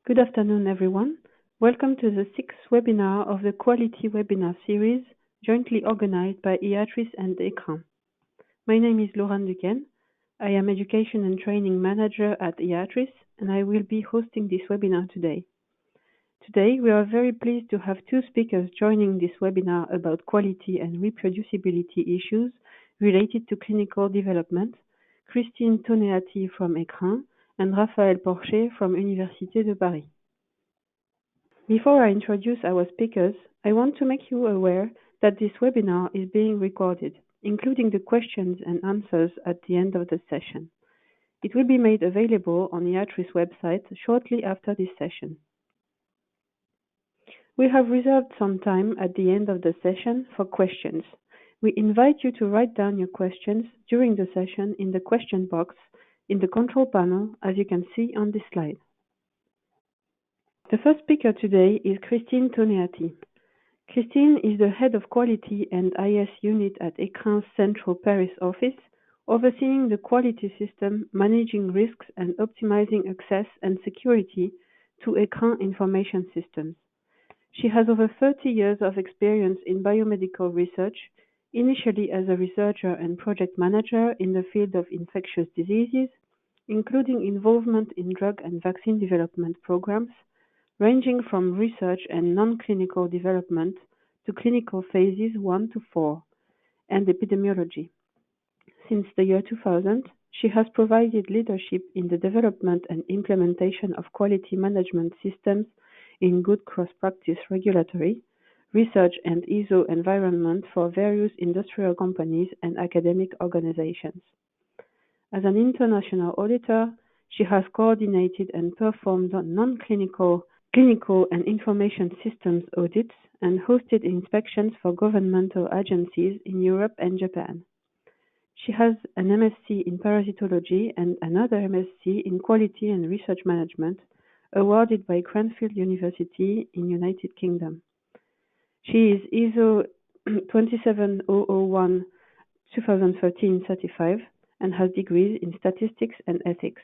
Good afternoon, everyone. Welcome to the sixth webinar of the Quality Webinar Series, jointly organized by ECRIN and ECRIN. My name is Laurent Duquesne. I am Education and Training Manager at ECRIN, and I will be hosting this webinar today. Today, we are very pleased to have two speakers joining this webinar about quality and reproducibility issues related to clinical development, Christine Toneatti from ECRIN and Raphaël Porcher from Université de Paris. Before I introduce our speakers, I want to make you aware that this webinar is being recorded, including the questions and answers at the end of the session. It will be made available on the ECRIN's website shortly after this session. We have reserved some time at the end of the session for questions. We invite you to write down your questions during the session in the question box in the control panel, as you can see on this slide. The first speaker today is Christine Toneatti. Christine is the Head of Quality and IS Unit at ECRIN's Central Paris office, overseeing the quality system, managing risks, and optimizing access and security to ECRIN information systems. She has over 30 years of experience in biomedical research, initially as a researcher and project manager in the field of infectious diseases, including involvement in drug and vaccine development programs, ranging from research and non-clinical development to clinical phases 1 to 4, and epidemiology. Since the year 2000, she has provided leadership in the development and implementation of quality management systems in good cross-practice regulatory, research and ISO environment for various industrial companies and academic organizations. As an international auditor, she has coordinated and performed non-clinical, clinical and information systems audits and hosted inspections for governmental agencies in Europe and Japan. She has an MSc in parasitology and another MSc in quality and research management, awarded by Cranfield University in United Kingdom. She is ISO 27001 2013 certified and has degrees in statistics and ethics.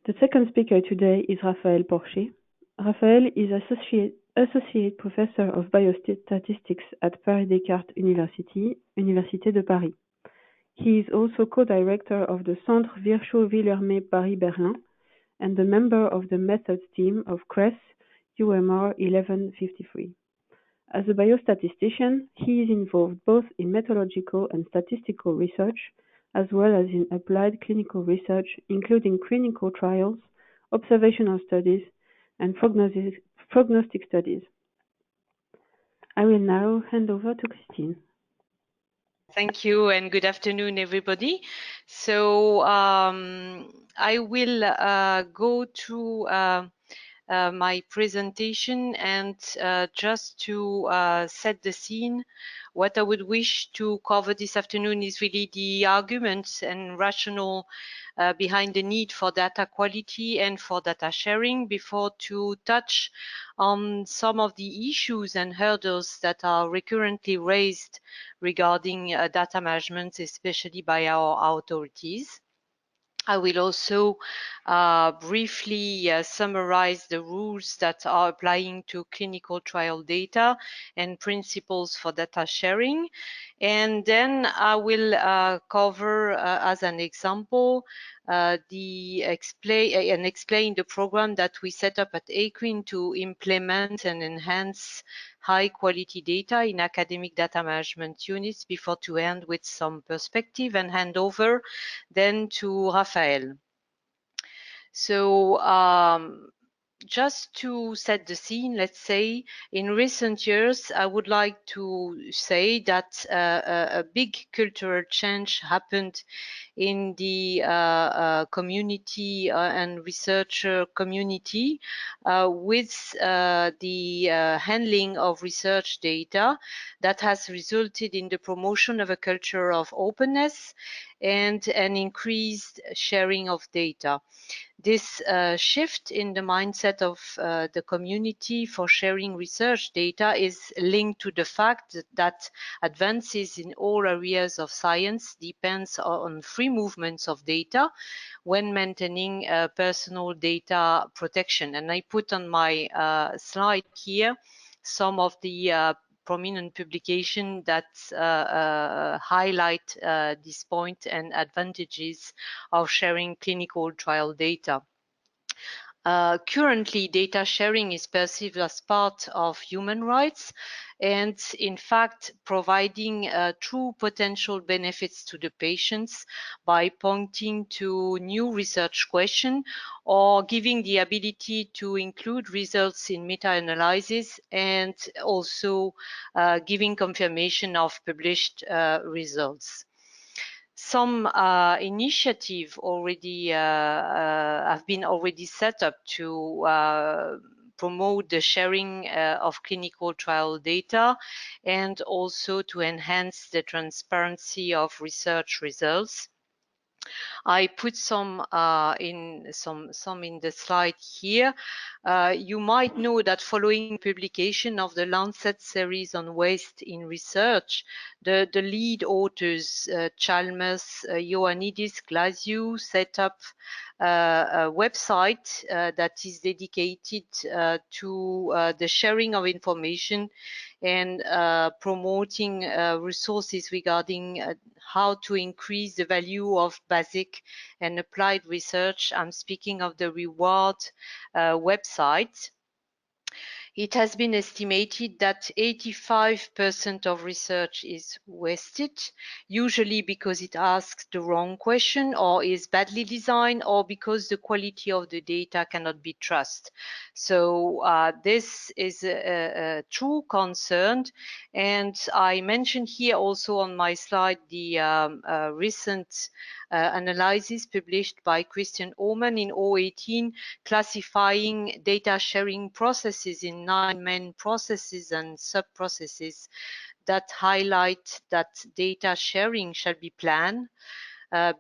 The second speaker today is Raphaël Porcher. Raphaël is Associate Professor of Biostatistics at Paris Descartes University, Université de Paris. He is also co-director of the Centre Virchow-Villermé Paris-Berlin and a member of the methods team of CRES UMR 1153. As a biostatistician, he is involved both in methodological and statistical research, as well as in applied clinical research, including clinical trials, observational studies, and prognostic studies. I will now hand over to Christine. Thank you and good afternoon, everybody. So I will go to my presentation, and just to set the scene, what I would wish to cover this afternoon is really the arguments and rationale behind the need for data quality and for data sharing, before to touch on some of the issues and hurdles that are recurrently raised regarding data management, especially by our authorities. I will also briefly summarize the rules that are applying to clinical trial data and principles for data sharing. And then I will cover, as an example, explain the program that we set up at ECRIN to implement and enhance high quality data in academic data management units, before to end with some perspective and hand over then to Raphaël. So just to set the scene, let's say, in recent years, I would like to say that a big cultural change happened in the community and researcher community with the handling of research data, that has resulted in the promotion of a culture of openness and an increased sharing of data. This shift in the mindset of the community for sharing research data is linked to the fact that advances in all areas of science depends on free movements of data when maintaining personal data protection. And I put on my slide here some of the prominent publication that highlight this point and advantages of sharing clinical trial data. Currently, data sharing is perceived as part of human rights and, in fact, providing true potential benefits to the patients by pointing to new research questions or giving the ability to include results in meta-analysis and also giving confirmation of published results. Some initiative already have been already set up to promote the sharing of clinical trial data and also to enhance the transparency of research results. I put some in the slide here. You might know that following publication of the Lancet series on waste in research, the lead authors, Chalmers, Ioannidis, Glasiou, set up a website that is dedicated to the sharing of information and promoting resources regarding how to increase the value of basic and applied research. I'm speaking of the reward website. It has been estimated that 85% of research is wasted, usually because it asks the wrong question or is badly designed or because the quality of the data cannot be trusted. So this is a true concern. And I mentioned here also on my slide the recent analysis published by Christian Oman in 2018, classifying data sharing processes in 9 main processes and sub-processes that highlight that data sharing shall be planned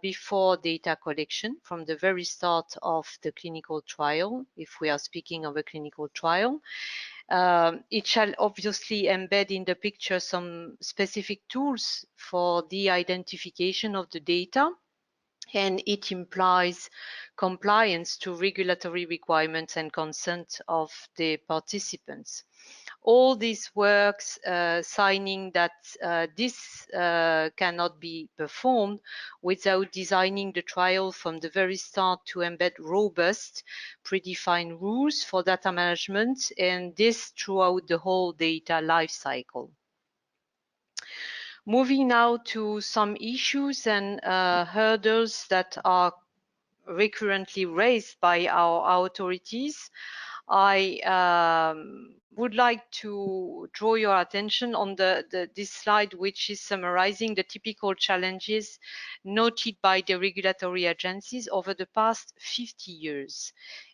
before data collection from the very start of the clinical trial, if we are speaking of a clinical trial. It shall obviously embed in the picture some specific tools for the identification of the data, and it implies compliance to regulatory requirements and consent of the participants. All this works signing that this cannot be performed without designing the trial from the very start to embed robust, predefined rules for data management, and this throughout the whole data lifecycle. Moving now to some issues and hurdles that are recurrently raised by our authorities. I would like to draw your attention on this slide, which is summarizing the typical challenges noted by the regulatory agencies over the past 50 years.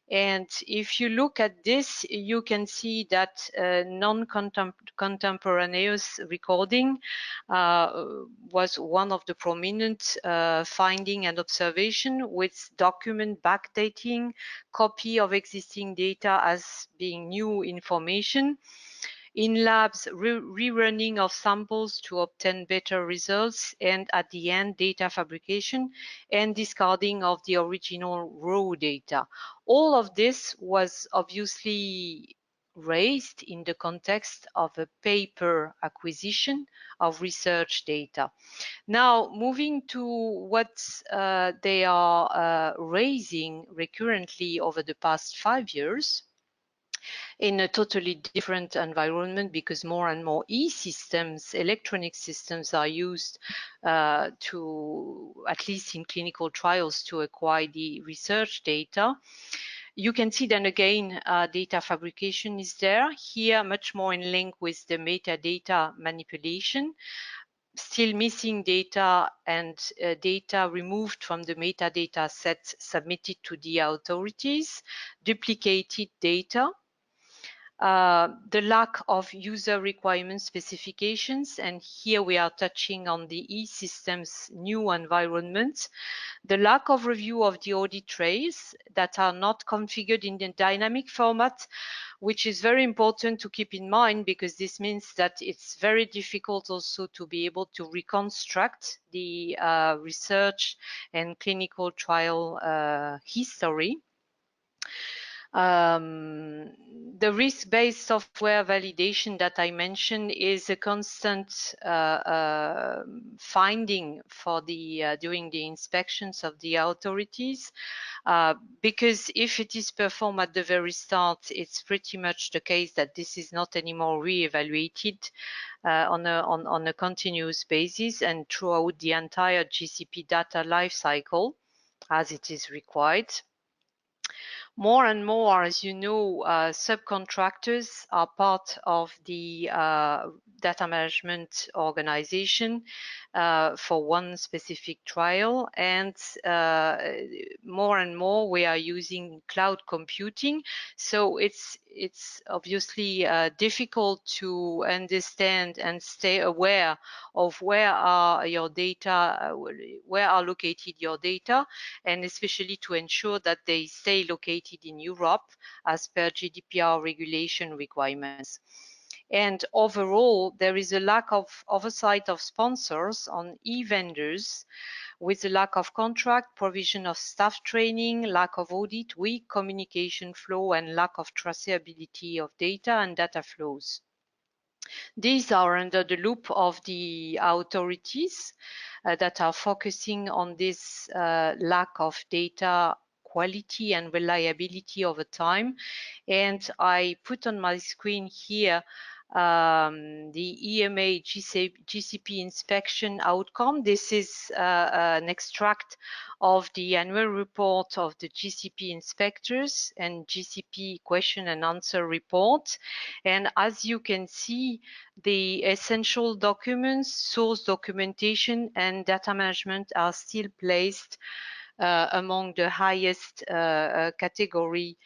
And if you look at this, you can see that non-contemporaneous recording was one of the prominent finding and observation, with document backdating, copy of existing data as being new information. In labs, rerunning of samples to obtain better results, and at the end, data fabrication and discarding of the original raw data. All of this was obviously raised in the context of a paper acquisition of research data. Now, moving to what they are raising recurrently over the past 5 years, in a totally different environment, because more and more e-systems, electronic systems are used to, at least in clinical trials, to acquire the research data. You can see then again, data fabrication is there. Here, much more in link with the metadata manipulation. Still missing data and data removed from the metadata set submitted to the authorities, duplicated data. the lack of user requirement specifications, and here we are touching on the e-system's new environment, the lack of review of the audit trails that are not configured in the dynamic format, which is very important to keep in mind, because this means that it's very difficult also to be able to reconstruct the research and clinical trial history. The risk-based software validation that I mentioned is a constant finding for the during the inspections of the authorities, because if it is performed at the very start, it's pretty much the case that this is not anymore re-evaluated on a continuous basis and throughout the entire GCP data lifecycle as it is required. More and more, as you know, subcontractors are part of the data management organization for one specific trial, and more and more we are using cloud computing. So it's obviously difficult to understand and stay aware of where are your data, where are located your data, and especially to ensure that they stay located in Europe as per GDPR regulation requirements. And overall, there is a lack of oversight of sponsors on e-vendors, with a lack of contract, provision of staff training, lack of audit, weak communication flow, and lack of traceability of data and data flows. These are under the loop of the authorities that are focusing on this lack of data quality and reliability over time. And I put on my screen here the EMA GCP inspection outcome. This is an extract of the annual report of the GCP inspectors and GCP question and answer report. And as you can see, the essential documents, source documentation, and data management are still placed among the highest category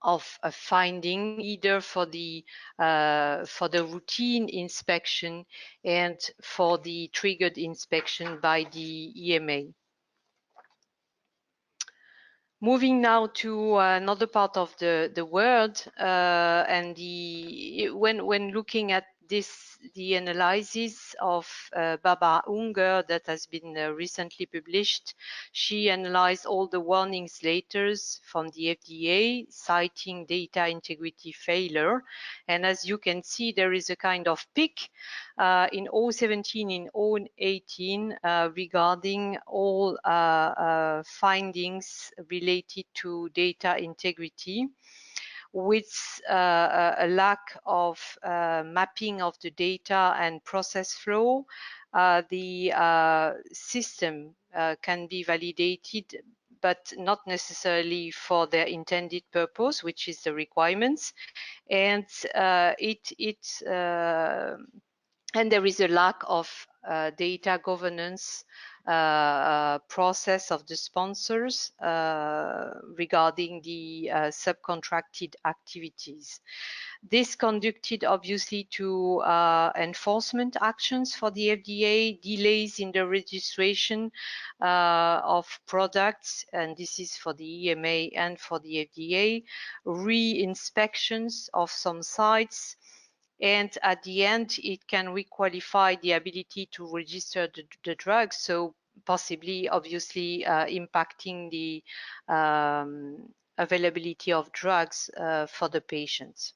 of a finding, either for the routine inspection and for the triggered inspection by the EMA. Moving now to another part of the world, and when looking at this, the analysis of Barbara Unger that has been recently published, she analyzed all the warnings letters from the FDA citing data integrity failure. And as you can see, there is a kind of peak in 2017, in 2018 regarding all findings related to data integrity, with a lack of mapping of the data and process flow. The system can be validated, but not necessarily for their intended purpose, which is the requirements. And and there is a lack of data governance process of the sponsors regarding the subcontracted activities. This conducted obviously to enforcement actions for the FDA, delays in the registration of products, and this is for the EMA and for the FDA, re-inspections of some sites, and at the end, it can requalify the ability to register the drug, so possibly, obviously, impacting the availability of drugs for the patients.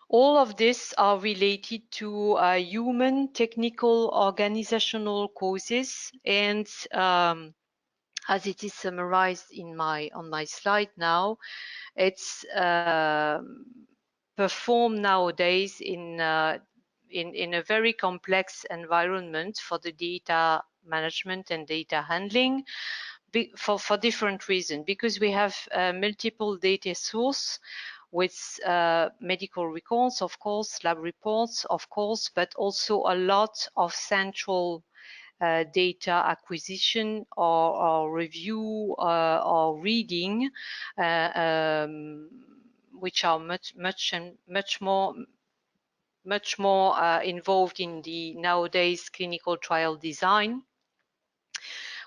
All of this are related to human, technical, organizational causes, and as it is summarized in on my slide now, it's performed nowadays in a very complex environment for the data management and data handling for different reasons, because we have multiple data sources with medical records, of course, lab reports, of course, but also a lot of central data acquisition or review or reading, which are much more involved in the nowadays clinical trial design.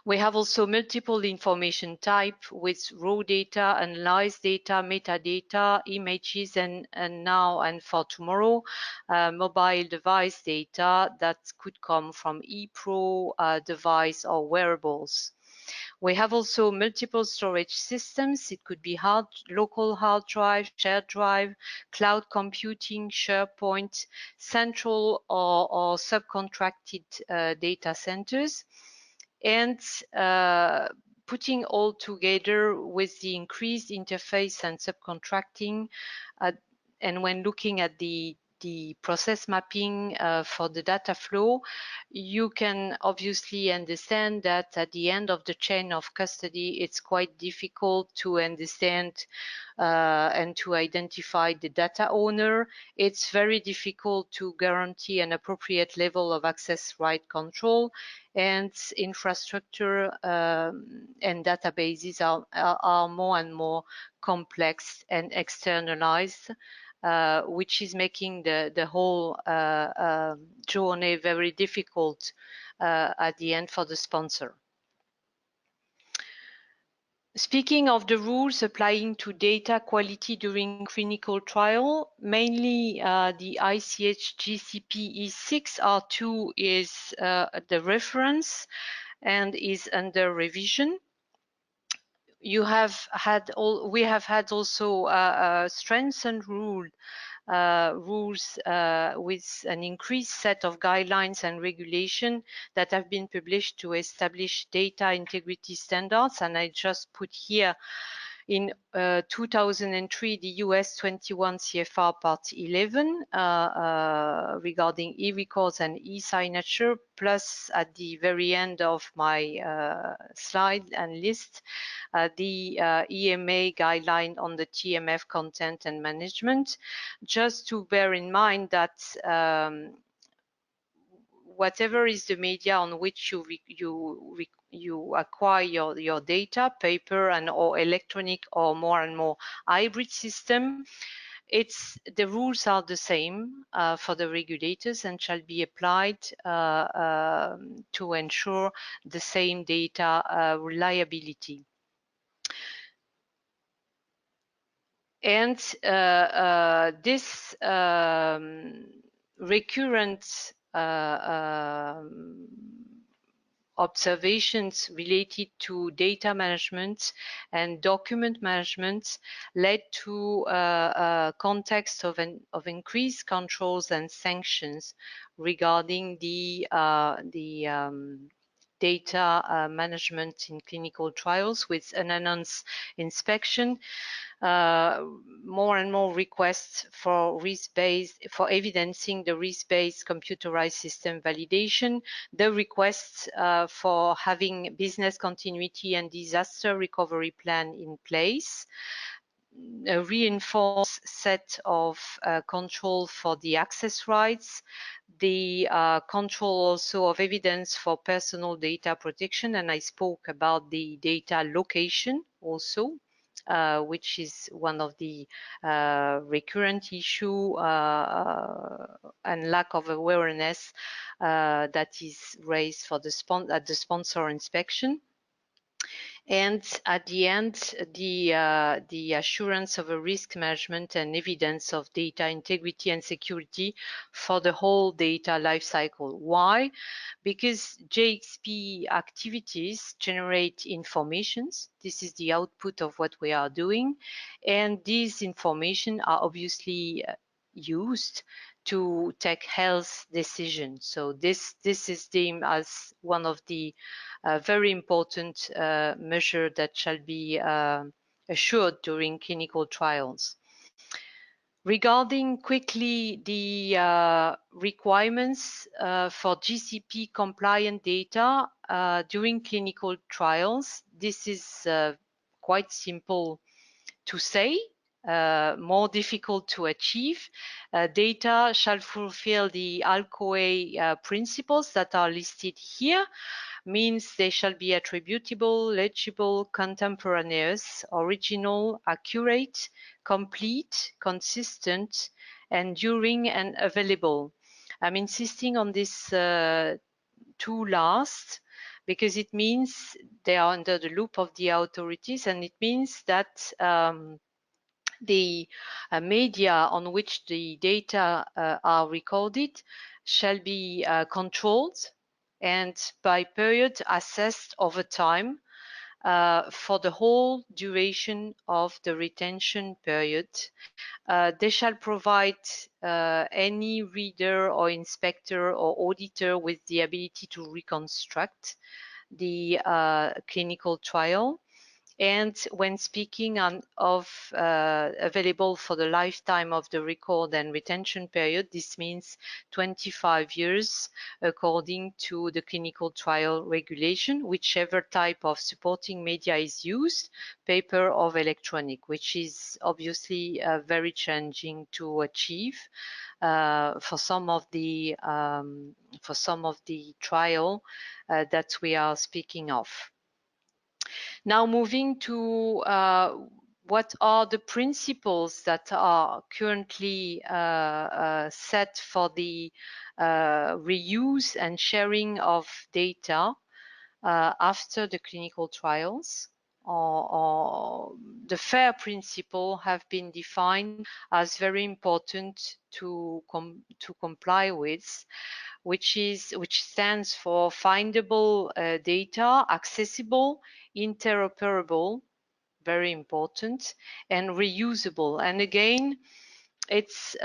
We have also multiple information type with raw data, analyzed data, metadata, images, and now and for tomorrow, mobile device data that could come from ePro device or wearables. We have also multiple storage systems. It could be local hard drive, shared drive, cloud computing, SharePoint, central or subcontracted data centers. And putting all together with the increased interface and subcontracting, and when looking at the process mapping for the data flow, you can obviously understand that at the end of the chain of custody, it's quite difficult to understand and to identify the data owner. It's very difficult to guarantee an appropriate level of access right control, and infrastructure and databases are more and more complex and externalized, which is making the whole journey very difficult at the end for the sponsor. Speaking of the rules applying to data quality during clinical trial, mainly the ICH GCP E6 R2 is the reference and is under revision. We have had also strengthened rules with an increased set of guidelines and regulation that have been published to establish data integrity standards. And I just put here in 2003, the US 21 CFR Part 11 regarding e-records and e-signature, plus at the very end of my slide and list, the EMA guideline on the TMF content and management. Just to bear in mind that whatever is the media on which you acquire your data, paper and or electronic or more and more hybrid system, the rules are the same for the regulators and shall be applied to ensure the same data reliability. And this recurrent observations related to data management and document management led to a context of increased controls and sanctions regarding the data management in clinical trials, with an enhanced inspection, more and more requests for evidencing the risk-based computerized system validation, the requests for having business continuity and disaster recovery plan in place, a reinforced set of control for the access rights, the control also of evidence for personal data protection, and I spoke about the data location also, which is one of the recurrent issue and lack of awareness that is raised for at the sponsor inspection. And at the end, the assurance of a risk management and evidence of data integrity and security for the whole data lifecycle. Why? Because JXP activities generate informations. This is the output of what we are doing. And these information are obviously used to take health decisions. So this is deemed as one of the very important measure that shall be assured during clinical trials. Regarding quickly the requirements for GCP compliant data during clinical trials, this is quite simple to say, more difficult to achieve. Data shall fulfill the ALCOA principles that are listed here, means they shall be attributable, legible, contemporaneous, original, accurate, complete, consistent, enduring, and available. I'm insisting on this two last because it means they are under the loop of the authorities, and it means that the media on which the data are recorded shall be controlled and by period assessed over time for the whole duration of the retention period. They shall provide any reader or inspector or auditor with the ability to reconstruct the clinical trial. And when speaking of available for the lifetime of the record and retention period, this means 25 years according to the clinical trial regulation, whichever type of supporting media is used, paper or electronic, which is obviously very challenging to achieve for some of the trial that we are speaking of. Now moving to what are the principles that are currently set for the reuse and sharing of data after the clinical trials. Or the FAIR principle have been defined as very important to comply with, which stands for findable data, accessible, interoperable, very important, and reusable. And again, it's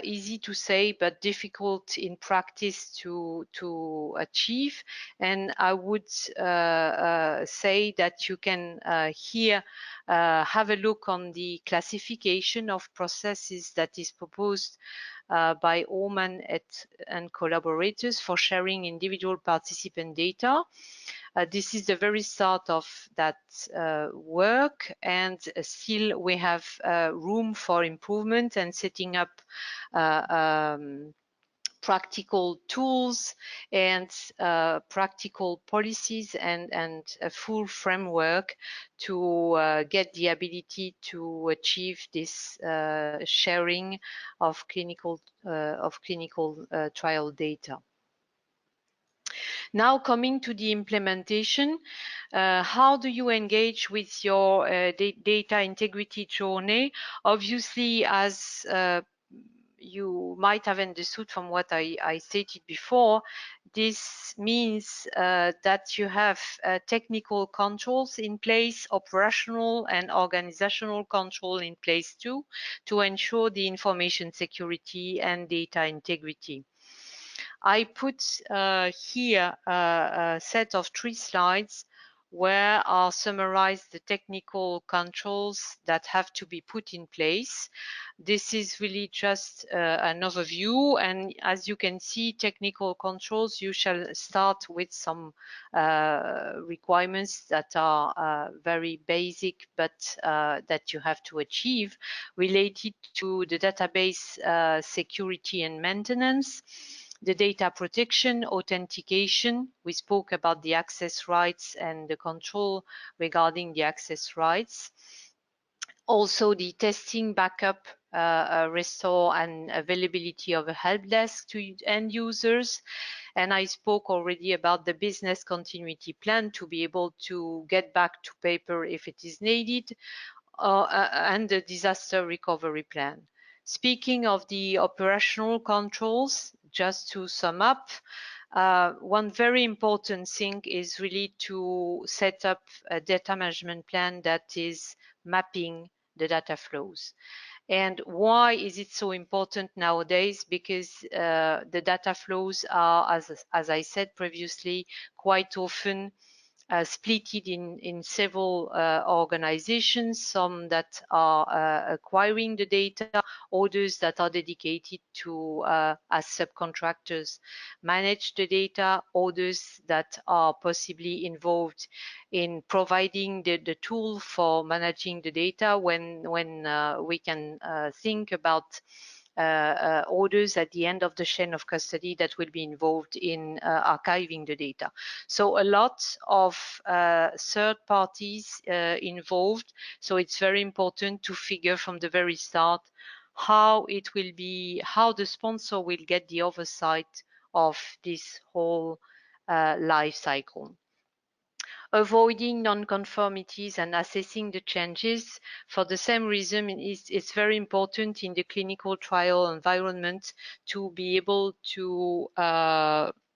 easy to say, but difficult in practice to achieve. And I would say that you can here have a look on the classification of processes that is proposed by Oman and collaborators for sharing individual participant data. This is the very start of that work, and still we have room for improvement and setting up practical tools and practical policies and a full framework to get the ability to achieve this sharing of clinical trial data. Now coming to the implementation, how do you engage with your data integrity journey? Obviously, as you might have understood from what I stated before, this means that you have technical controls in place, operational and organizational control in place too, to ensure the information security and data integrity. I put here a set of 3 slides where are summarized the technical controls that have to be put in place. This is really just an overview, and as you can see, technical controls, you shall start with some requirements that are very basic, but that you have to achieve related to the database security and maintenance, the data protection, authentication. We spoke about the access rights and the control regarding the access rights. Also the testing, backup, restore and availability of a help desk to end users. And I spoke already about the business continuity plan to be able to get back to paper if it is needed, and the disaster recovery plan. Speaking of the operational controls, just to sum up, one very important thing is really to set up a data management plan that is mapping the data flows. And why is it so important nowadays? Because the data flows are, as I said previously, quite often splitted in several organizations, some that are acquiring the data, others that are dedicated to, as subcontractors, manage the data, others that are possibly involved in providing the tool for managing the data when we can think about orders at the end of the chain of custody that will be involved in archiving the data. So a lot of third parties involved. So it's very important to figure from the very start how it will be, how the sponsor will get the oversight of this whole life cycle. Avoiding non-conformities and assessing the changes. For the same reason, it's very important in the clinical trial environment to be able to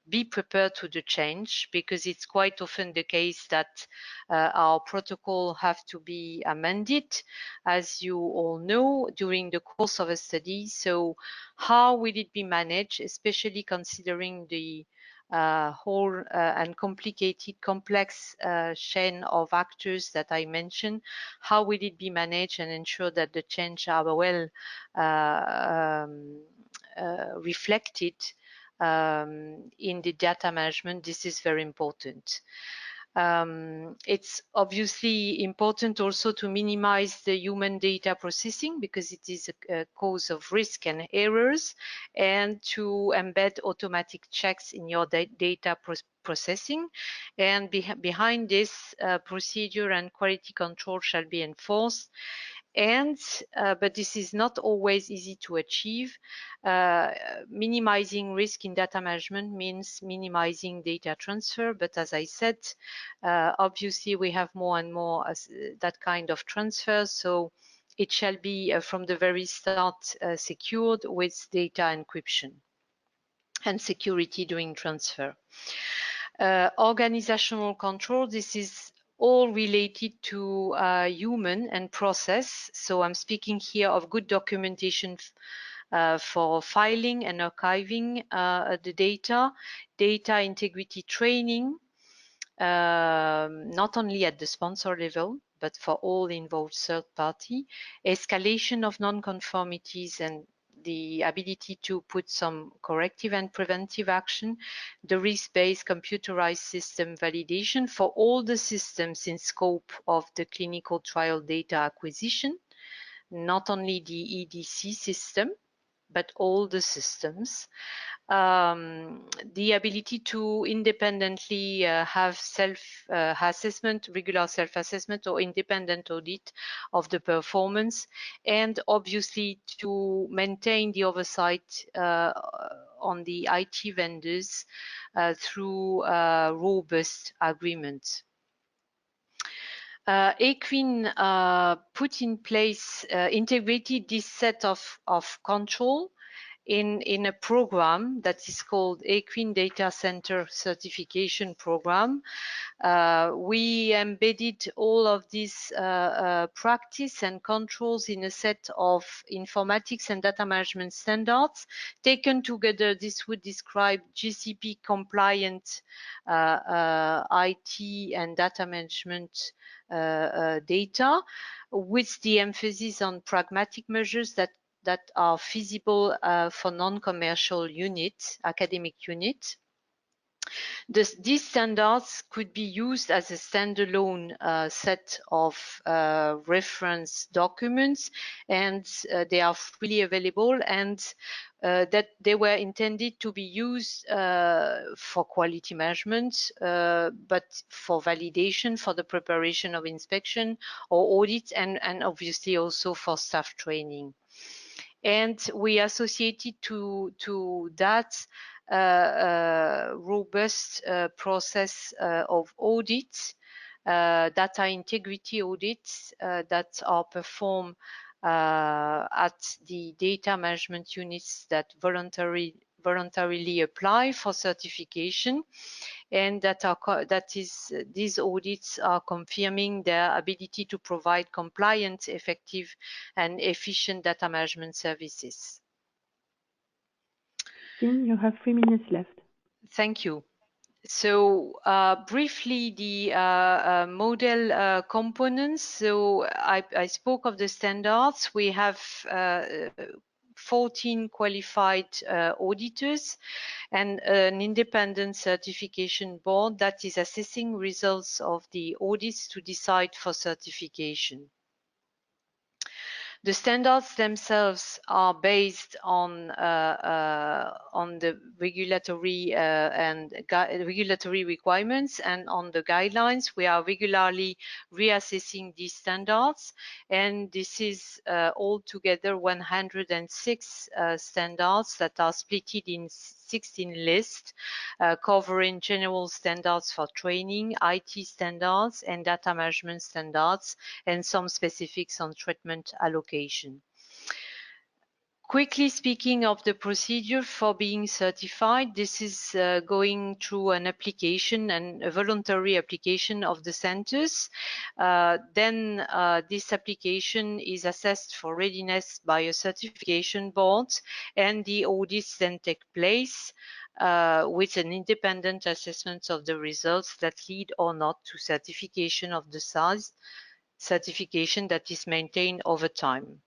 be prepared to the change, because it's quite often the case that our protocol have to be amended, as you all know, during the course of a study. So how will it be managed, especially considering the whole and complicated, complex chain of actors that I mentioned? How will it be managed and ensure that the change are well reflected in the data management? This is very important. It's obviously important also to minimize the human data processing, because it is a cause of risk and errors, and to embed automatic checks in your data processing. And behind this, procedure and quality control shall be enforced. And but this is not always easy to achieve. Minimizing risk in data management means minimizing data transfer, but as I said, obviously we have more and more that kind of transfer, so it shall be from the very start secured with data encryption and security during transfer. Organizational control, this is all related to human and process. So I'm speaking here of good documentation for filing and archiving the data integrity training, not only at the sponsor level, but for all involved third party, escalation of non-conformities and the ability to put some corrective and preventive action, the risk-based computerized system validation for all the systems in scope of the clinical trial data acquisition, not only the EDC system, but all the systems. The ability to independently have self-assessment, regular self-assessment or independent audit of the performance, and obviously to maintain the oversight on the IT vendors through robust agreements. ECRIN put in place, integrated this set of control in a program that is called ECRIN Data Center Certification Program. We embedded all of these practice and controls in a set of informatics and data management standards. Taken together, this would describe GCP compliant IT and data management data, with the emphasis on pragmatic measures that are feasible for non-commercial units, academic units. These standards could be used as a standalone set of reference documents, and they are freely available, and that they were intended to be used for quality management, but for validation, for the preparation of inspection or audit, and obviously also for staff training. And we associated to that robust process of audits, data integrity audits that are performed at the data management units that voluntarily apply for certification, and these audits are confirming their ability to provide compliant, effective, and efficient data management services. Jean, you have 3 minutes left. Thank you. So briefly, the model components. So I spoke of the standards. We have 14 qualified auditors and an independent certification board that is assessing results of the audits to decide for certification. The standards themselves are based on the regulatory and regulatory requirements and on the guidelines. We are regularly reassessing these standards, and this is altogether 106 standards that are split in 16 lists, covering general standards for training, IT standards, and data management standards, and some specifics on treatment allocation. Quickly speaking of the procedure for being certified, this is going through an application and a voluntary application of the centers. Then this application is assessed for readiness by a certification board, and the audits then take place with an independent assessment of the results that lead or not to certification of the size certification that is maintained over time.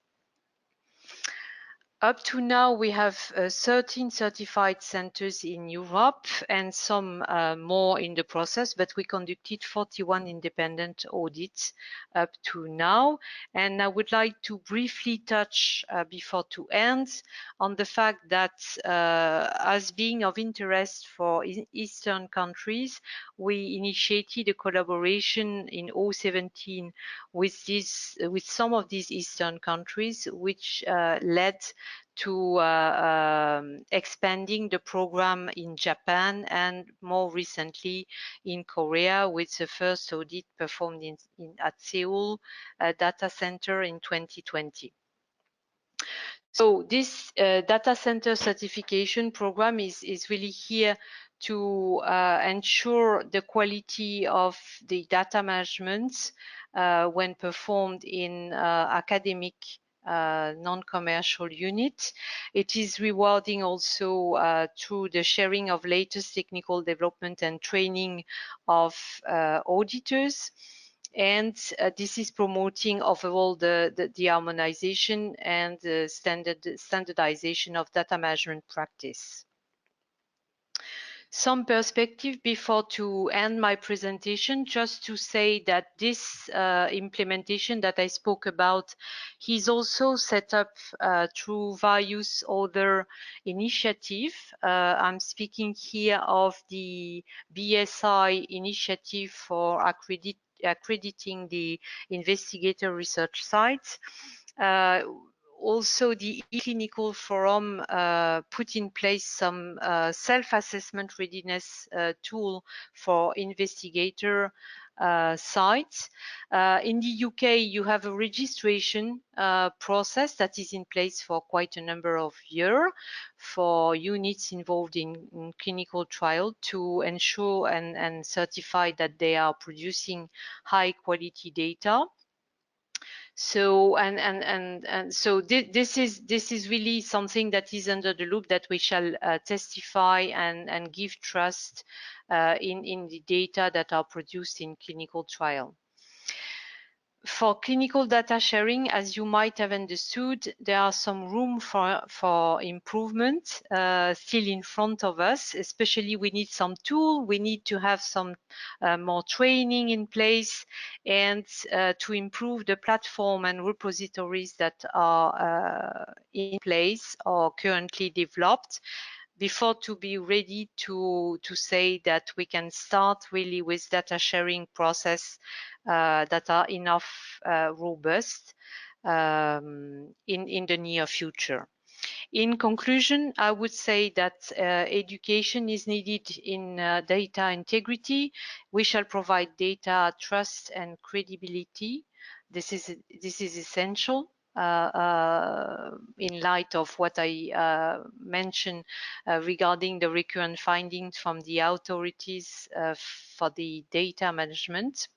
Up to now, we have 13 certified centers in Europe and some more in the process, but we conducted 41 independent audits up to now. And I would like to briefly touch before to end on the fact that as being of interest for Eastern countries, we initiated a collaboration in 2017 with some of these Eastern countries, which led to expanding the program in Japan and more recently in Korea, with the first audit performed at Seoul data center in 2020. So this data center certification program is really here to ensure the quality of the data management when performed in academic non-commercial unit. It is rewarding also through the sharing of latest technical development and training of auditors. And this is promoting overall the harmonization and the standardization of data management practice. Some perspective before to end my presentation, just to say that this implementation that I spoke about is also set up through various other initiatives. I'm speaking here of the BSI initiative for accrediting the investigator research sites. Also, the eClinical Forum put in place some self-assessment readiness tool for investigator sites. In the UK, you have a registration process that is in place for quite a number of years for units involved in clinical trial to ensure and certify that they are producing high quality data. So so this is really something that is under the loop that we shall testify and give trust in the data that are produced in clinical trial. For clinical data sharing, as you might have understood, there are some room for improvement still in front of us. Especially, we need some tool. We need to have some more training in place, and to improve the platform and repositories that are in place or currently developed, before to be ready to say that we can start really with data sharing process that are enough robust in the near future. In conclusion, I would say that education is needed in data integrity. We shall provide data trust and credibility. This is essential in light of what I mentioned regarding the recurrent findings from the authorities for the data management.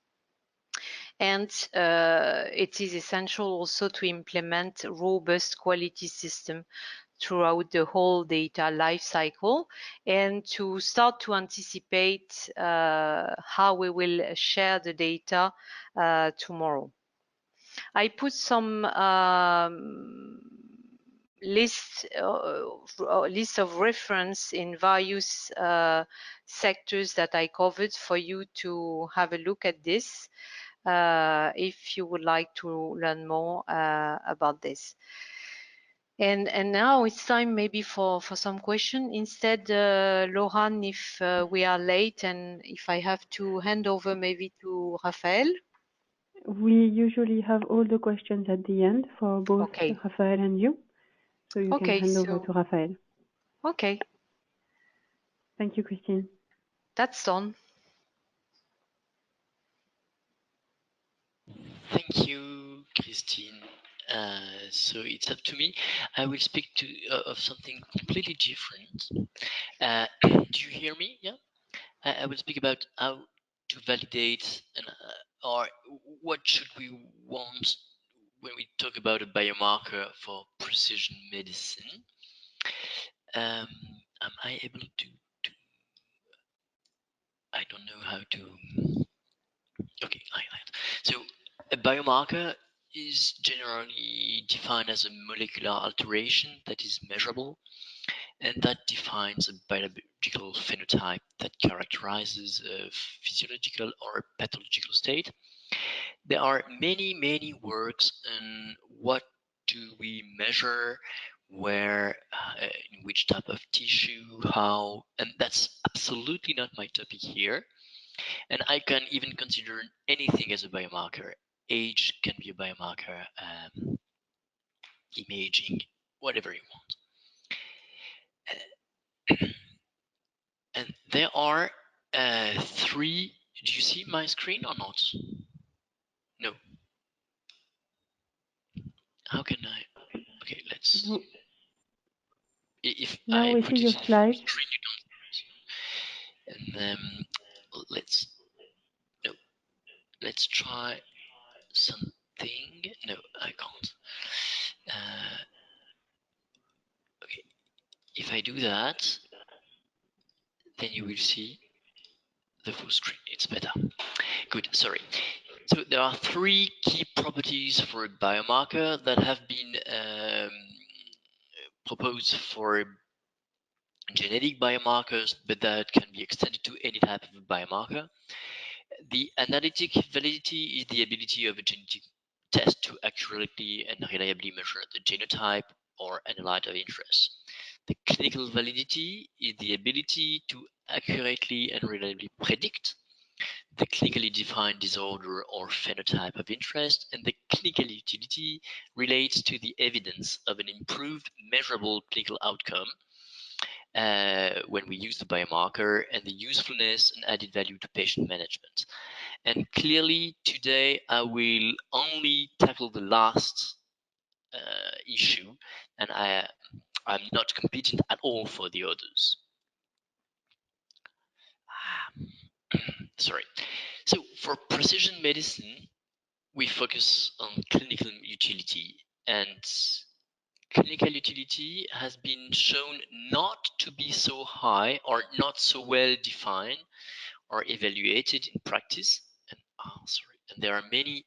And it is essential also to implement robust quality system throughout the whole data life cycle, and to start to anticipate how we will share the data tomorrow. I put some list of reference in various sectors that I covered for you to have a look at this if you would like to learn more about this. And now it's time maybe for some question. Instead, Laurent, if we are late and if I have to hand over maybe to Raphaël. We usually have all the questions at the end for both Raphaël and you. So you can hand over to Raphaël. Okay. Thank you, Christine. That's done. Thank you, Christine. So it's up to me. I will speak of something completely different. Do you hear me? Yeah. I will speak about how to validate or what should we want when we talk about a biomarker for precision medicine. Am I able to I don't know how to. Okay, so a biomarker is generally defined as a molecular alteration that is measurable and that defines a biological phenotype that characterizes a physiological or pathological state. There are many works on what do we measure, where, in which type of tissue, how, and that's absolutely not my topic here. And I can even consider anything as a biomarker. Age can be a biomarker, imaging, whatever you want. And there are three. Do you see my screen or not? No. How can I? Okay, let's. No. If now I we put see it your in slides. screen, you don't. And let's. No. Let's try something. No, I can't. Okay. If I do that, then you will see the full screen. It's better. Good, sorry. So there are three key properties for a biomarker that have been proposed for genetic biomarkers, but that can be extended to any type of biomarker. The analytic validity is the ability of a genetic test to accurately and reliably measure the genotype or analyte of interest. The clinical validity is the ability to accurately and reliably predict the clinically defined disorder or phenotype of interest, and the clinical utility relates to the evidence of an improved measurable clinical outcome when we use the biomarker, and the usefulness and added value to patient management. And clearly today I will only tackle the last issue, and I'm not competent at all for the others. Sorry. So for precision medicine, we focus on clinical utility, and clinical utility has been shown not to be so high or not so well defined or evaluated in practice. And and there are many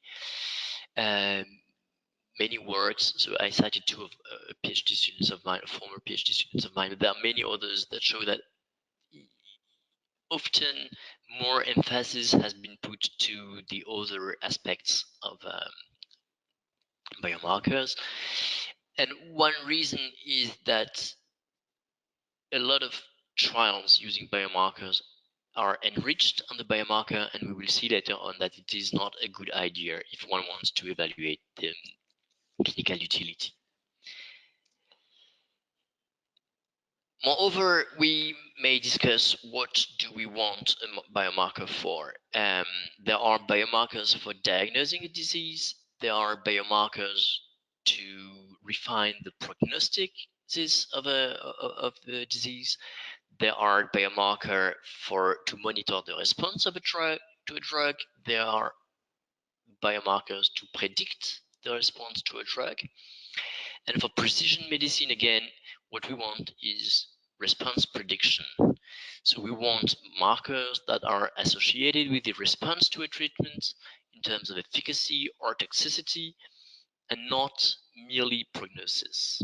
many works. So I cited two of PhD students of mine, former PhD students of mine, but there are many others that show that often more emphasis has been put to the other aspects of biomarkers. And one reason is that a lot of trials using biomarkers are enriched on the biomarker, and we will see later on that it is not a good idea if one wants to evaluate the clinical utility. Moreover, we may discuss what do we want a biomarker for. There are biomarkers for diagnosing a disease. There are biomarkers to refine the prognostic of the disease. There are biomarkers to monitor the response of a drug to a drug. There are biomarkers to predict the response to a drug. And for precision medicine, again, what we want is response prediction. So we want markers that are associated with the response to a treatment in terms of efficacy or toxicity, and not merely prognosis.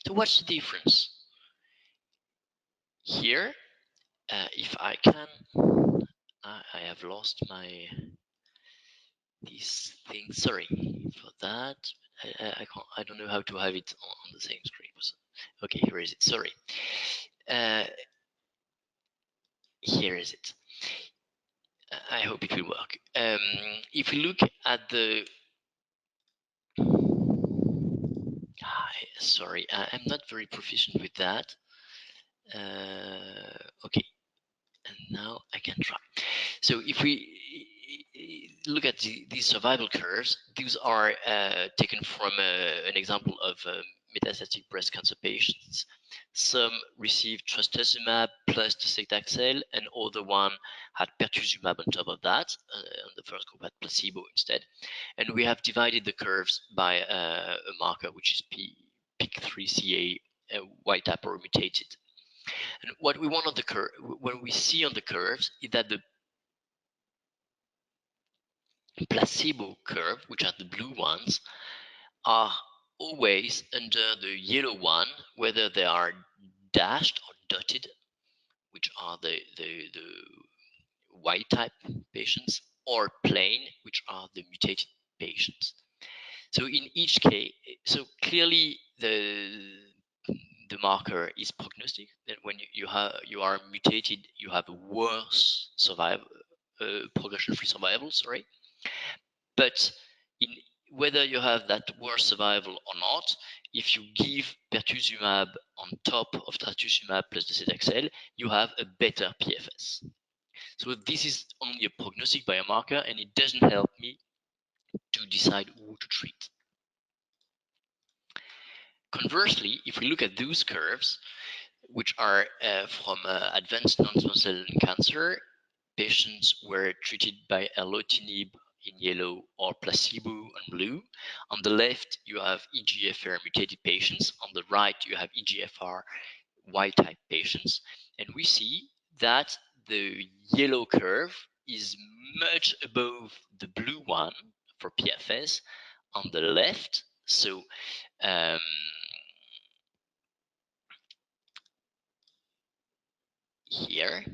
So what's the difference? Here, if I can, I have lost my this thing. Sorry for that. I can't. I don't know how to have it on the same screen. Okay, here is it. Sorry. Here is it. I hope it will work. If we look at the sorry, I'm not very proficient with that. Okay, and now I can try. So if we look at these survival curves, these are taken from an example of metastatic breast cancer patients. Some received trastuzumab plus docetaxel, and other one had pertuzumab on top of that. And the first group had placebo instead. And we have divided the curves by a marker, which is PIK3CA white type or mutated. And what we want on the curve, when we see on the curves, is that the placebo curve, which are the blue ones, are always under the yellow one, whether they are dashed or dotted, which are the white type patients, or plain, which are the mutated patients. So in each case, so clearly the marker is prognostic. That when you are mutated, you have a worse survival, progression-free survival. Sorry, but in whether you have that worse survival or not, if you give pertuzumab on top of trastuzumab plus docetaxel, you have a better PFS. So this is only a prognostic biomarker, and it doesn't help me to decide who to treat. Conversely, if we look at those curves, which are from advanced non-small cell lung cancer, patients were treated by erlotinib in yellow or placebo in blue. On the left, you have EGFR mutated patients. On the right, you have EGFR wild type patients. And we see that the yellow curve is much above the blue one for PFS on the left. So here.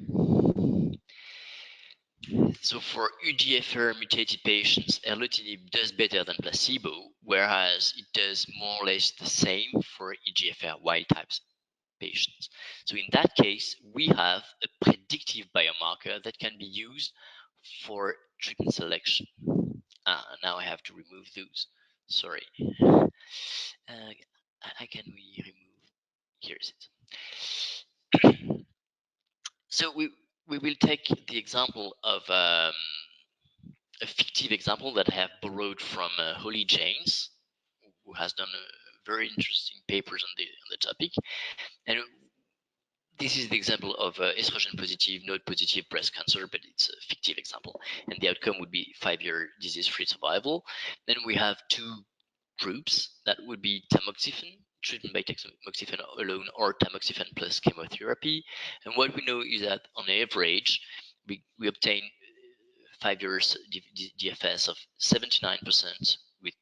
So for EGFR mutated patients, erlotinib does better than placebo, whereas it does more or less the same for EGFR wild type patients. So in that case, we have a predictive biomarker that can be used for treatment selection. Now I have to remove those. Sorry. Can we remove? Here is it. So we will take the example of a fictive example that I have borrowed from Holly James, who has done very interesting papers on the topic. And this is the example of estrogen positive, node positive breast cancer, but it's a fictive example. And the outcome would be 5-year disease-free survival. Then we have two groups that would be tamoxifen, treatment by tamoxifen alone, or tamoxifen plus chemotherapy. And what we know is that on average, we obtain 5 years DFS of 79% with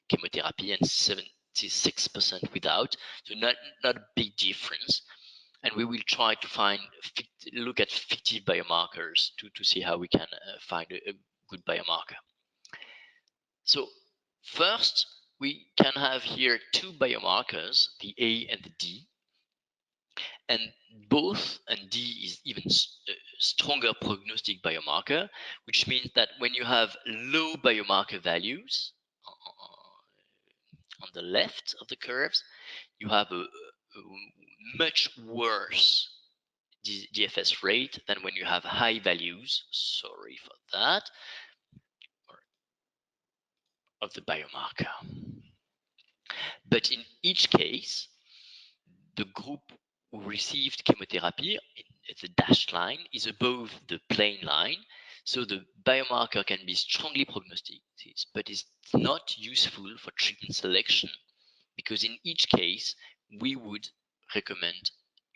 chemotherapy and 76% without. So not a big difference. And we will try to look at fictive biomarkers to see how we can find a good biomarker. So first, we can have here two biomarkers, the A and the D. And both, and D is even a stronger prognostic biomarker, which means that when you have low biomarker values on the left of the curves, you have a much worse DFS rate than when you have high values, sorry for that, of the biomarker. But in each case, the group who received chemotherapy, the dashed line, is above the plain line. So the biomarker can be strongly prognostic, but it's not useful for treatment selection, because in each case, we would recommend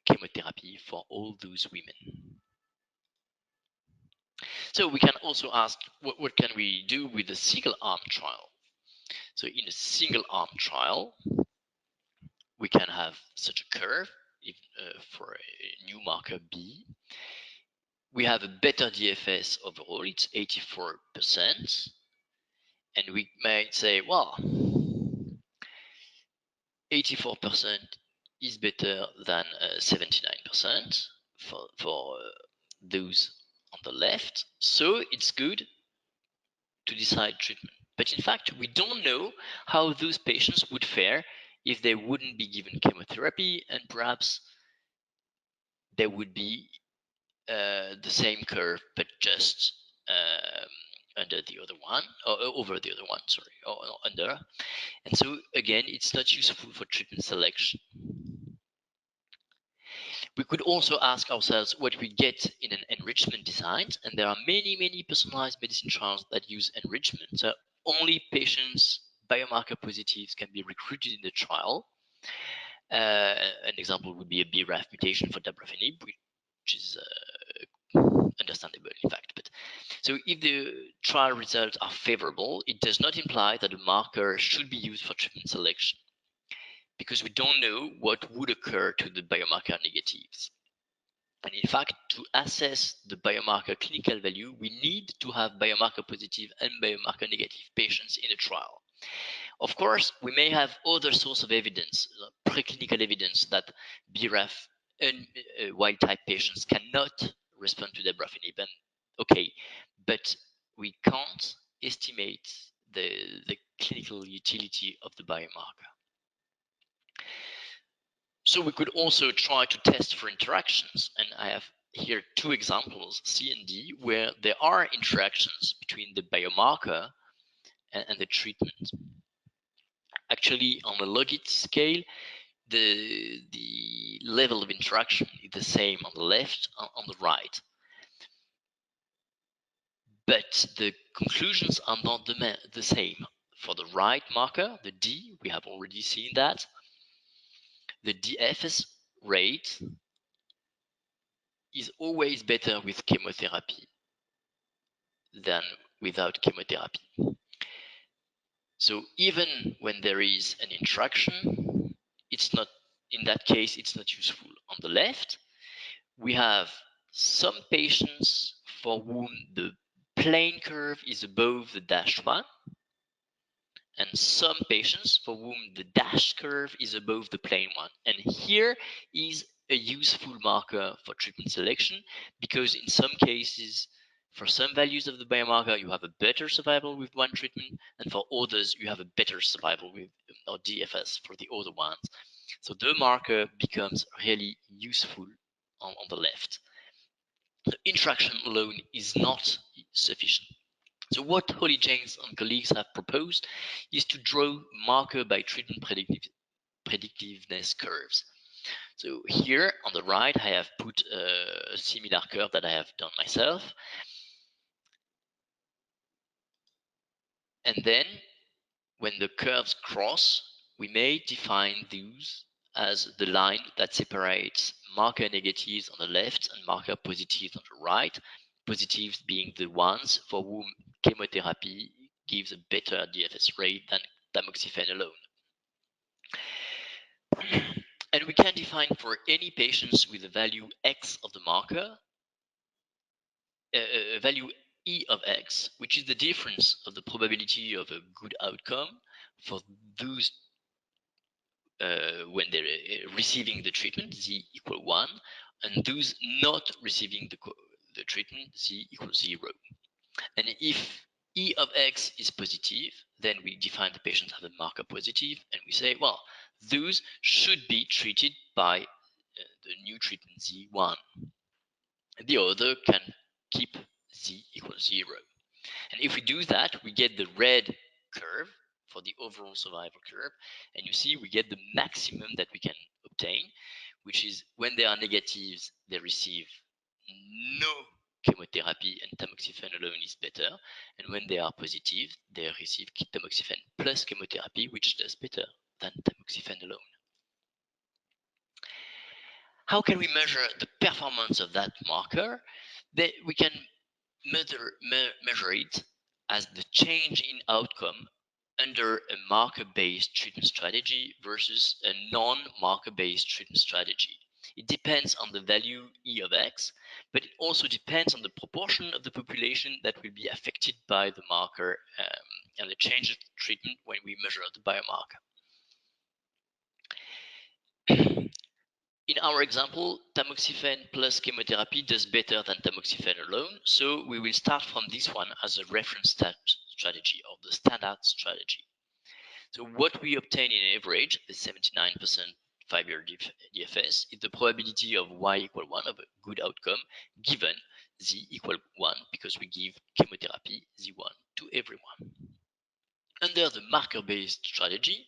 chemotherapy for all those women. So we can also ask, what can we do with a single-arm trial? So in a single-arm trial, we can have such a curve for a new marker B. We have a better DFS overall, it's 84%. And we might say, well, 84% is better than 79% for those on the left. So it's good to decide treatment. But in fact, we don't know how those patients would fare if they wouldn't be given chemotherapy, and perhaps there would be the same curve, but just under the other one, or over the other one, sorry, or under. And so again, it's not useful for treatment selection. We could also ask ourselves what we get in an enrichment design, and there are many personalized medicine trials that use enrichment. So only patients biomarker positives can be recruited in the trial. An example would be a BRAF mutation for dabrafenib, which is understandable in fact. But so if the trial results are favorable, it does not imply that a marker should be used for treatment selection, because we don't know what would occur to the biomarker negatives. And in fact, to assess the biomarker clinical value, we need to have biomarker positive and biomarker negative patients in a trial. Of course, we may have other source of evidence, preclinical evidence, that BRAF and wild type patients cannot respond to dabrafenib. And okay, but we can't estimate the clinical utility of the biomarker. So we could also try to test for interactions, and I have here two examples, C and D, where there are interactions between the biomarker and the treatment. Actually, on the logit scale, the level of interaction is the same on the left and on the right. But the conclusions are not the same. For the right marker, the D, we have already seen that. The DFS rate is always better with chemotherapy than without chemotherapy. So even when there is an interaction, it's not, in that case, it's not useful. On the left, we have some patients for whom the plane curve is above the dashed one, and some patients for whom the dashed curve is above the plane one. And here is a useful marker for treatment selection, because in some cases, for some values of the biomarker, you have a better survival with one treatment, and for others, you have a better survival with or DFS for the other ones. So the marker becomes really useful on the left. The interaction alone is not sufficient. So what Holly James and colleagues have proposed is to draw marker by treatment predictiveness curves. So here on the right, I have put a similar curve that I have done myself. And then when the curves cross, we may define those as the line that separates marker negatives on the left and marker positives on the right, positives being the ones for whom chemotherapy gives a better DFS rate than tamoxifen alone. And we can define for any patients with a value X of the marker, a value E of X, which is the difference of the probability of a good outcome for those when they're receiving the treatment, Z equal 1, and those not receiving the treatment, Z equals 0. And if E of X is positive, then we define the patients have a marker positive, and we say, well, those should be treated by the new treatment Z1. The other can keep Z equals 0. And if we do that, we get the red curve for the overall survival curve, and you see we get the maximum that we can obtain, which is when they are negatives, they receive no chemotherapy and tamoxifen alone is better, and when they are positive, they receive tamoxifen plus chemotherapy, which does better than tamoxifen alone. How can we measure the performance of that marker? We can measure it as the change in outcome under a marker-based treatment strategy versus a non-marker-based treatment strategy. It depends on the value E of X, but it also depends on the proportion of the population that will be affected by the marker and the change of treatment when we measure the biomarker. In our example, tamoxifen plus chemotherapy does better than tamoxifen alone, so we will start from this one as a reference strategy or the standard strategy. So what we obtain in average, the 79% 5-year DFS, is the probability of Y equal 1 of a good outcome given Z equal 1 because we give chemotherapy Z1 to everyone. Under the marker-based strategy,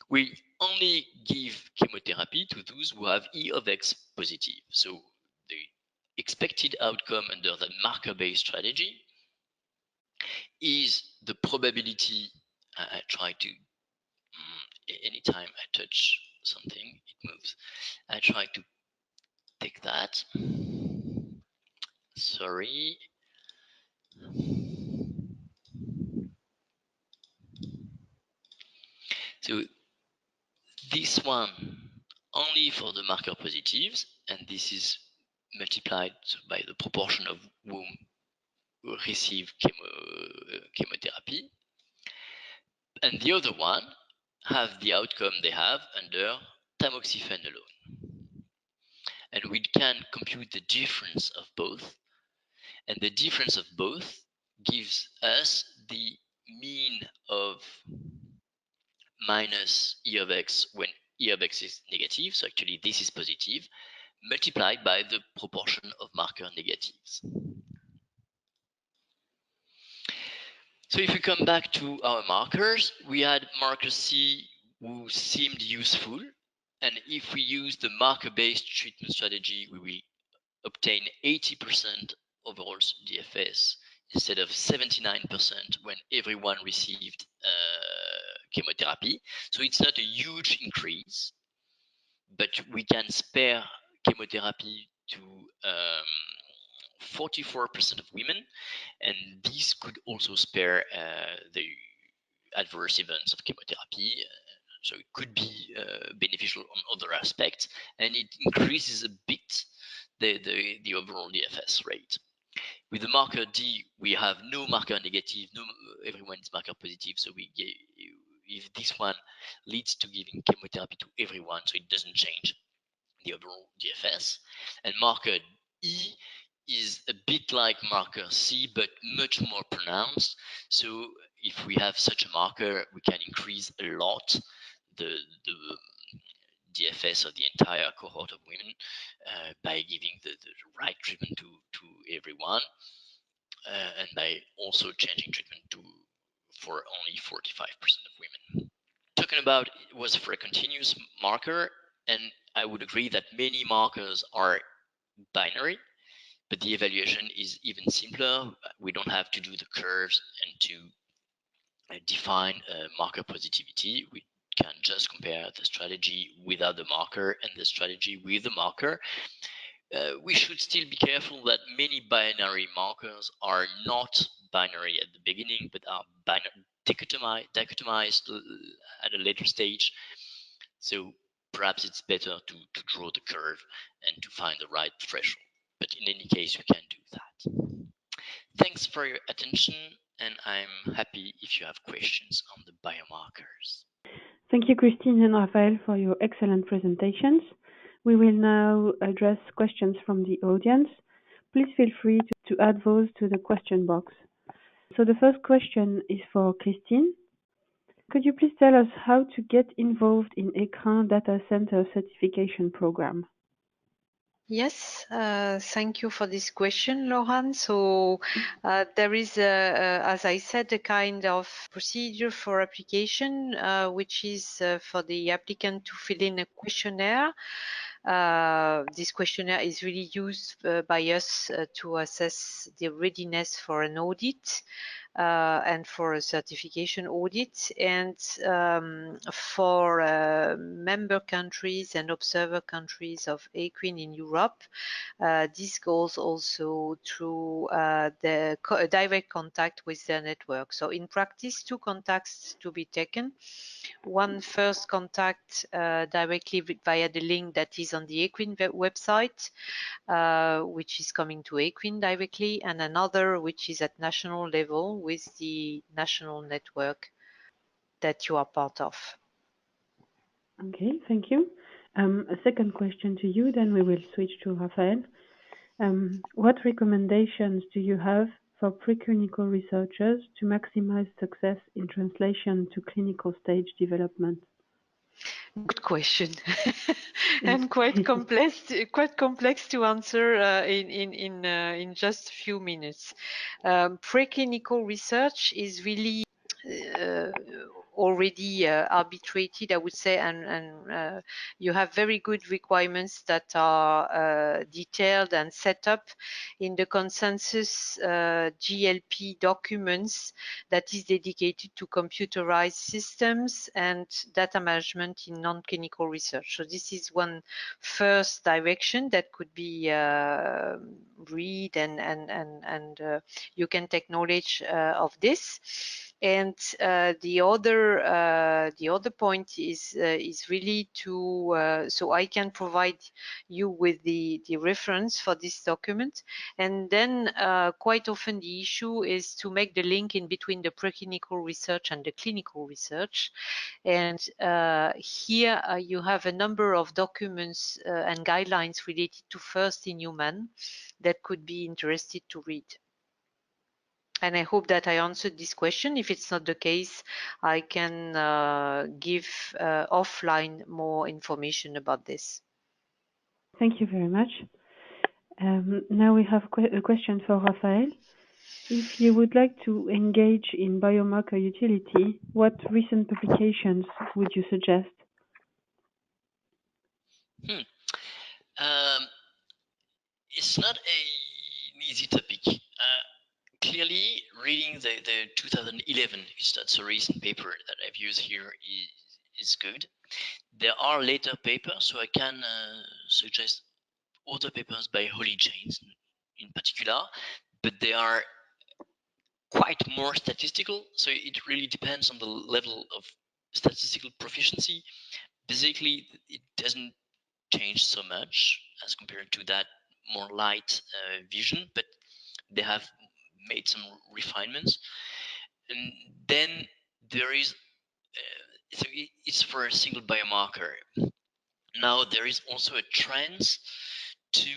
we only give chemotherapy to those who have E of X positive. So the expected outcome under the marker-based strategy is the probability. I try to, anytime I touch something, it moves. I try to take that. Sorry. So this one only for the marker positives, and this is multiplied by the proportion of whom receive chemotherapy, and the other one have the outcome they have under tamoxifen alone. And we can compute the difference of both, and the difference of both gives us the mean of minus E of X when E of X is negative, so actually this is positive, multiplied by the proportion of marker negatives. So if we come back to our markers, we had marker C who seemed useful, and if we use the marker-based treatment strategy, we will obtain 80% overall DFS instead of 79% when everyone received chemotherapy. So it's not a huge increase, but we can spare chemotherapy to 44% of women, and this could also spare the adverse events of chemotherapy. So it could be beneficial on other aspects, and it increases a bit the overall DFS rate. With the marker D, we have no marker negative, everyone is marker positive, so if this one leads to giving chemotherapy to everyone, so it doesn't change the overall DFS. And marker E is a bit like marker C, but much more pronounced. So if we have such a marker, we can increase a lot the DFS of the entire cohort of women by giving the right treatment to everyone, and by also changing treatment for only 45% of women. Talking about it was for a continuous marker, and I would agree that many markers are binary, but the evaluation is even simpler. We don't have to do the curves and to define marker positivity. We can just compare the strategy without the marker and the strategy with the marker. We should still be careful that many binary markers are not binary at the beginning, but are dichotomized at a later stage. So perhaps it's better to draw the curve and to find the right threshold. But in any case, we can do that. Thanks for your attention, and I'm happy if you have questions on the biomarkers. Thank you, Christine and Raphaël, for your excellent presentations. We will now address questions from the audience. Please feel free to add those to the question box. So the first question is for Christine. Could you please tell us how to get involved in ECRIN data center certification program? Yes, thank you for this question, Laurent. So there is, as I said, a kind of procedure for application, which is for the applicant to fill in a questionnaire This questionnaire is really used by us to assess the readiness for an audit and for a certification audit, and for member countries and observer countries of ECRIN in Europe. This goes also through the direct contact with their network. So in practice, two contacts to be taken. One first contact directly via the link that is on the ECRIN website, which is coming to ECRIN directly, and another which is at national level with the national network that you are part of. Okay, thank you. A second question to you, then we will switch to Raphaël. What recommendations do you have for preclinical researchers to maximize success in translation to clinical stage development? Good question, and quite complex to answer in just a few minutes. Preclinical research is really already arbitrated, I would say, and you have very good requirements that are detailed and set up in the consensus GLP documents that is dedicated to computerized systems and data management in non-clinical research. So this is one first direction that could be read, and you can take knowledge of this. And the other point is really to so I can provide you with the reference for this document, and then quite often the issue is to make the link in between the preclinical research and the clinical research. And here you have a number of documents and guidelines related to first in human that could be interested to read. And I hope that I answered this question. If it's not the case, I can give offline more information about this. Thank you very much. Now we have a question for Raphaël. If you would like to engage in biomarker utility, what recent publications would you suggest? It's not an easy topic. Clearly, reading the 2011, that's a recent paper that I've used here, is good. There are later papers, so I can suggest other papers by Holly James in particular, but they are quite more statistical, so it really depends on the level of statistical proficiency. Basically, it doesn't change so much as compared to that more light vision, but they have made some refinements. And then there is so it's for a single biomarker. Now there is also a trend to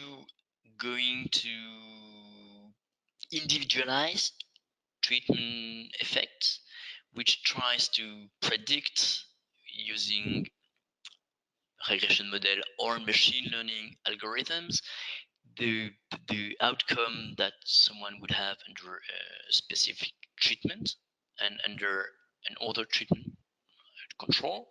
going to individualize treatment effects, which tries to predict using regression model or machine learning algorithms the outcome that someone would have under a specific treatment and under another treatment control,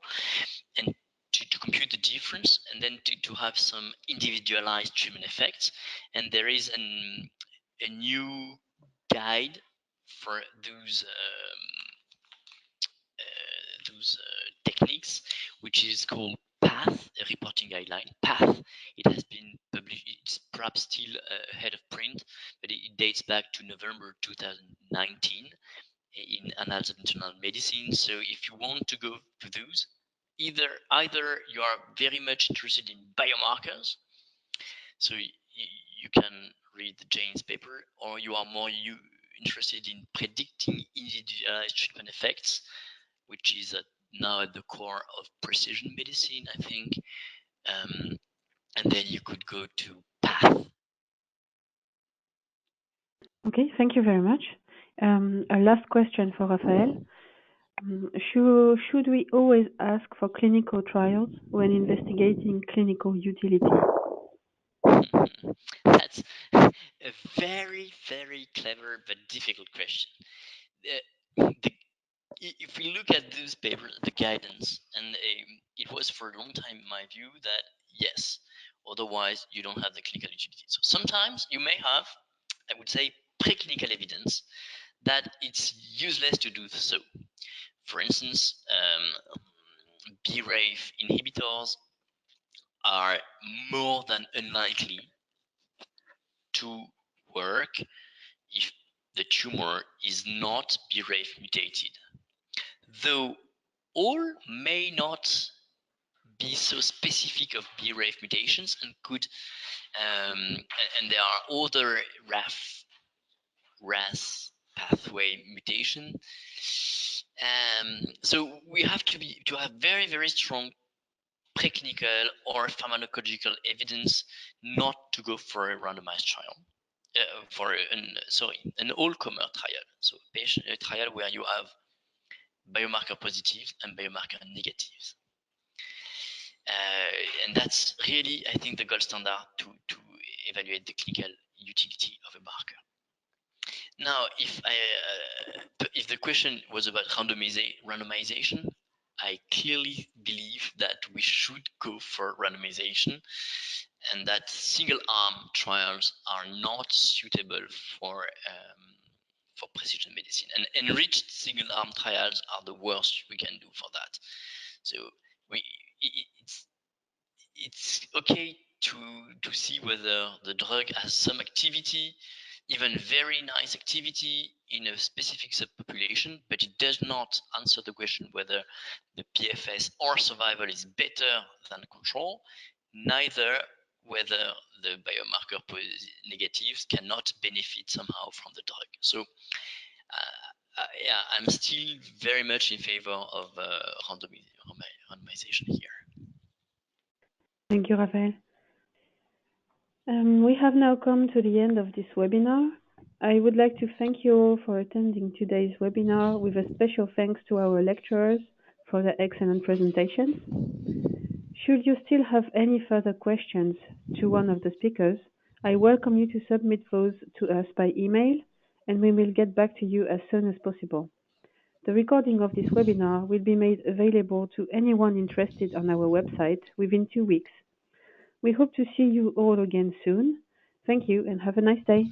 and to compute the difference, and then to have some individualized treatment effects. And there is a new guide for those techniques, which is called PATH, a reporting guideline. PATH, it has been published, it's perhaps still ahead of print, but it dates back to November 2019 in Annals of Internal Medicine. So if you want to go to those, either you are very much interested in biomarkers, so you can read the James paper, or you are more interested in predicting individualized treatment effects, which is now at the core of precision medicine, I think. And then you could go to PATH. Okay, thank you very much. A last question for Raphaël. Should we always ask for clinical trials when investigating clinical utility? That's a very, very clever but difficult question. If we look at those papers, the guidance, and it was for a long time my view that yes, Otherwise, you don't have the clinical utility. So sometimes you may have, I would say, preclinical evidence that it's useless to do so. For instance, BRAF inhibitors are more than unlikely to work if the tumor is not BRAF mutated. Though all may not be so specific of BRAF mutations and could and there are other RAS pathway mutation. So we have to have very strong preclinical or pharmacological evidence not to go for a randomized trial. For an all-comer trial, so a trial where you have biomarker positives and biomarker negatives. And that's really, I think, the gold standard to evaluate the clinical utility of a marker. Now, if the question was about randomization, I clearly believe that we should go for randomization and that single-arm trials are not suitable for precision medicine. And enriched single-arm trials are the worst we can do for that. So it's okay to see whether the drug has some activity, even very nice activity in a specific subpopulation, but it does not answer the question whether the PFS or survival is better than control, neither whether the biomarker negatives cannot benefit somehow from the drug. So yeah, I'm still very much in favor of randomization here. Thank you, Raphaël. We have now come to the end of this webinar. I would like to thank you all for attending today's webinar, with a special thanks to our lecturers for their excellent presentations. Should you still have any further questions to one of the speakers, I welcome you to submit those to us by email, and we will get back to you as soon as possible. The recording of this webinar will be made available to anyone interested on our website within 2 weeks. We hope to see you all again soon. Thank you and have a nice day.